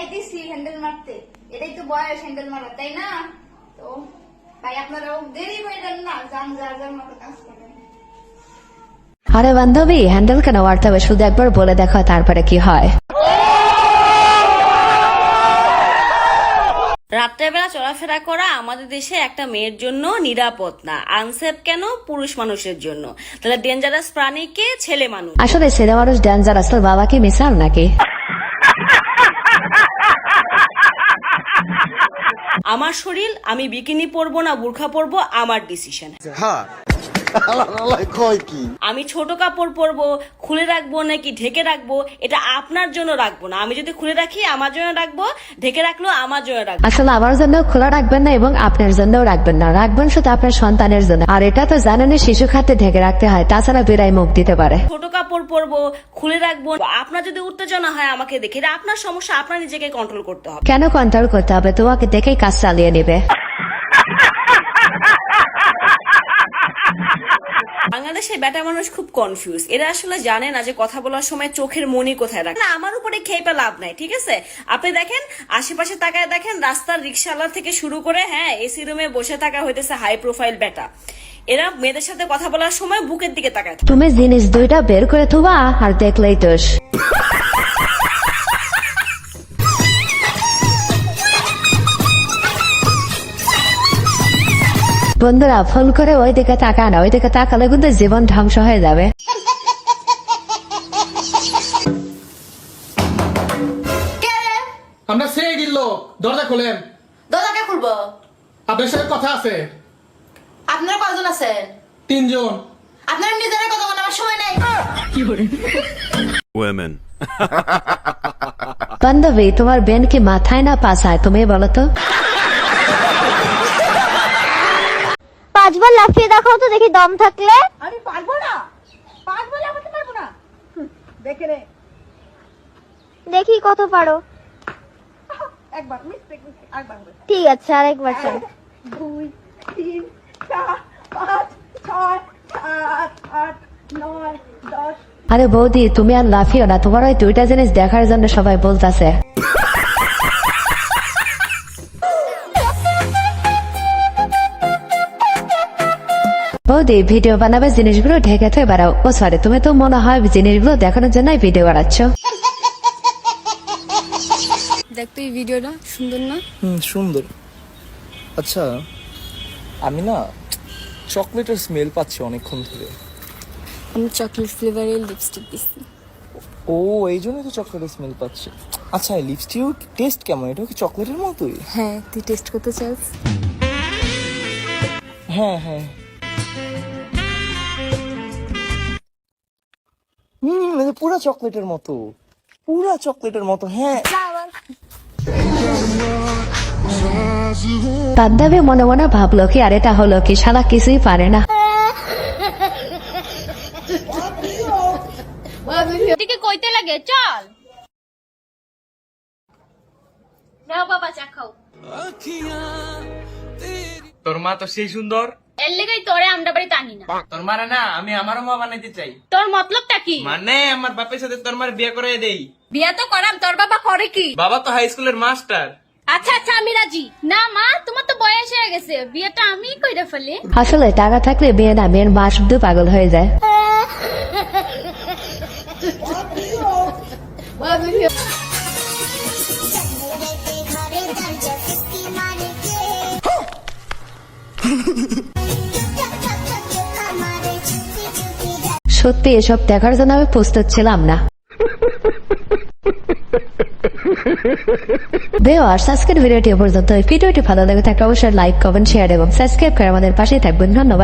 আইতেছি হ্যান্ডেল মারতে, এটাই তো বয়স হ্যান্ডেল মারা, তাই না? তো ভাই আপনারাও দেরি করেন না, যান যার যার মতো কাজ করেন। আরে বান্ধবী, হ্যান্ডেল কেন মারতে হবে? শুধু একবার বলে দেখো, তারপরে কি হয়। রাত্রেবেলা চলাফেরা করা আমাদের দেশে একটা মেয়ের জন্য নিরাপদ না, আনসেফ কেন? পুরুষ মানুষের জন্য। তাহলে ডেঞ্জারাস প্রাণী কে? ছেলে মানুষ। আসলে ছেলে মানুষ ডেঞ্জারাস, তোর বাবা কি মিসাল নাকি? আমার শরীর, আমি বিকিনি পরবো না বুরখা পরবো আমার ডিসিশন। আমি ছোট কাপড় পরবো, খুলে রাখবো নাকি ঢেকে রাখবো, এটা আপনার জন্য রাখবো না। আমি যদি খুলে রাখি আমার জন্য রাখবো, ঢেকে রাখলেও আমার জন্য রাখবো। আসলে আমার জন্য খোলা রাখবেন না এবং আপনার জন্যও রাখবেন না, রাখবেন শুধু আপনার সন্তানের জন্য। আর এটা তো জানেনই, শিশু খাতে ঢেকে রাখতে হয়, তাছাড়া বিড়াই মুখ দিতে পারে। ছোট কাপড় পরবো, খুলে রাখবো। আপনার যদি উত্তেজনা হয় আমাকে দেখে, এটা আপনার সমস্যা, আপনার নিজেকে কন্ট্রোল করতে হবে। কেন কন্ট্রোল করতে হবে? তোমাকে দেখেই কাজ চালিয়ে নেবে। বাংলাদেশে বেটা মানুষ খুব কনফিউজ, এরা আসলে জানে না যে কথা বলার সময় চোখের মনি কোথায় রাখে। না, আমার উপরে খেপে লাভ নাই, ঠিক আছে? আপনি দেখেন, আশেপাশে তাকায় দেখেন, রাস্তার রিক্সাওয়ালা থেকে শুরু করে এসি রুমে বসে থাকা হইতেছে হাই প্রোফাইল বেটা। এরা মেয়েদের সাথে কথা বলার সময় বুকের দিকে তাকায়। তুমি জিনিস দুইটা বের করে থুবা আর দেখলেই দোষ। বন্ধুরা, ফোন করে ওই দিকে তাকা না, ওই দিকে তাকালে কিন্তু জীবন ধ্বংস হয়ে যাবে। আমরা সেই দিল, দরজা খোলেন। দরজা কে খুলবো? আপনার সাথে কথা আছে। আপনারা কয়জন আছেন? 3 জন। আপনারা নিজেরা কথা বলার আমার সময় নাই। Women. বান্ধবী, তোমার বেন কি মাথায় না পাছায়? তুমি বলো তো। 5 বার লাফিয়ে দেখাও তো দেখি দম থাকলে। আমি পারবো না, 5 বলে আমাকে পারবো না। দেখে রে, দেখি কত পারো। একবার মিস্টেক, আরেকবার হবে। ঠিক আছে, আরেকবার চাই। 2 3 4 5 6 7 8 9 10। আরে বৌদি, তুমি আর লাফিও না, তোমার ওই দুইটা জিনিস দেখার জন্য সবাই বলতাছে। বৌদি, ভিডিও বানাবে, জিনিসগুলো ঢেকে থয়ে বেড়াও। ও সরি, তুমি তো মনে হয় জিনিসগুলো দেখানোর জন্যই ভিডিও বানাচ্ছ। দেখ তো এই ভিডিওটা সুন্দর না? সুন্দর। আচ্ছা, আমি না চকলেটের স্মেল পাচ্ছি অনেকক্ষণ ধরে। আমি চকলেট ফ্লেভারের লিপস্টিক দিচ্ছি। ও, এই জন্যই তো চকলেটের স্মেল পাচ্ছি। আচ্ছা, এই লিপস্টিক টেস্ট কেমন? এটা কি চকলেটের মতোই? হ্যাঁ, তুই টেস্ট করতে চাস? হ্যাঁ হ্যাঁ। পুরা চকলেটের মতো, পুরা চকলেটের মতো। হ্যাঁ। বান্ধবী মনে মনে ভাবলো কি, আর এটা হলো কি, শালা কিছুই পারে না। এদিকে কইতে লাগে, চল নাও বাবা, চা খাও। তোর মা তো সেই সুন্দর, এর লেগেই তোরে আমরা বাড়িতে আনি না। তোর মারে না আমি আমারও মা বানাইতে চাই। তোর মতলবটা কি? মানে আমার বাপের সাথে তোর মার বিয়ে করে দেই। বিয়া তো করাম, তোর বাবা করে কি? বাবা তো হাই স্কুলের মাস্টার। আচ্ছা আচ্ছা, আমি রাজি। না মা, তোমার তো বয়স হয়ে গেছে, বিয়েটা আমি কইরা ফেলি। আসলে টাকা থাকলে বিয়ে না, মেয়ের মা শুধু পাগল হয়ে যায়। সত্যি এসব দেখার জন্য আমি প্রস্তুত ছিলাম না। ভিউয়ার্স, আজকের ভিডিওটি পর্যন্ত। ভিডিওটি ভালো লাগে থাকলে অবশ্যই লাইক, কমেন্ট, শেয়ার এবং সাবস্ক্রাইব করে আমাদের পাশেই থাকবেন। ধন্যবাদ।